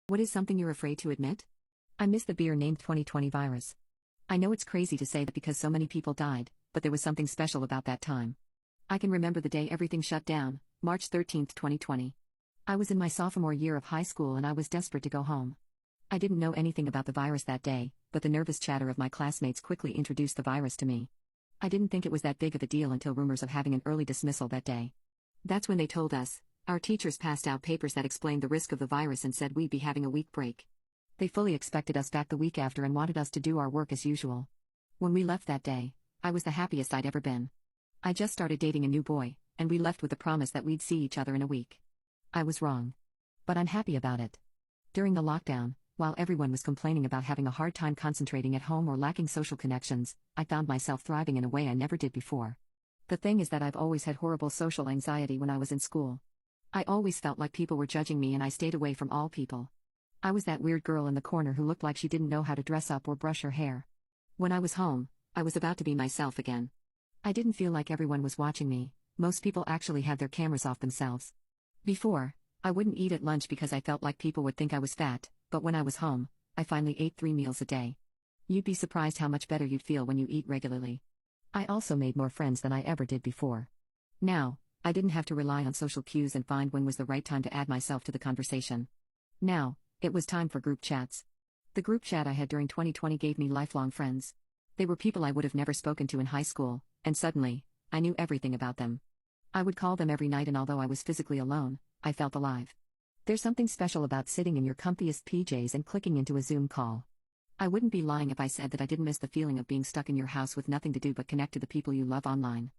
What is something you're afraid to admit? I miss the beer named 2020 virus. I know it's crazy to say that because so many people died, but there was something special about that time. I can remember the day everything shut down, March 13, 2020. I was in my sophomore year of high school and I was desperate to go home. I didn't know anything about the virus that day, but the nervous chatter of my classmates quickly introduced the virus to me. I didn't think it was that big of a deal until rumors of having an early dismissal that day. That's when they told us. Our teachers passed out papers that explained the risk of the virus and said we'd be having a week break. They fully expected us back the week after and wanted us to do our work as usual. When we left that day, I was the happiest I'd ever been. I just started dating a new boy, and we left with the promise that we'd see each other in a week. I was wrong. But I'm happy about it. During the lockdown, while everyone was complaining about having a hard time concentrating at home or lacking social connections, I found myself thriving in a way I never did before. The thing is that I've always had horrible social anxiety when I was in school. I always felt like people were judging me and I stayed away from all people. I was that weird girl in the corner who looked like she didn't know how to dress up or brush her hair. When I was home, I was about to be myself again. I didn't feel like everyone was watching me. Most people actually had their cameras off themselves. Before, I wouldn't eat at lunch because I felt like people would think I was fat, but when I was home, I finally ate 3 meals a day. You'd be surprised how much better you'd feel when you eat regularly. I also made more friends than I ever did before. Now, I didn't have to rely on social cues and find when was the right time to add myself to the conversation. Now, it was time for group chats. The group chat I had during 2020 gave me lifelong friends. They were people I would have never spoken to in high school, and suddenly, I knew everything about them. I would call them every night and although I was physically alone, I felt alive. There's something special about sitting in your comfiest PJs and clicking into a Zoom call. I wouldn't be lying if I said that I didn't miss the feeling of being stuck in your house with nothing to do but connect to the people you love online.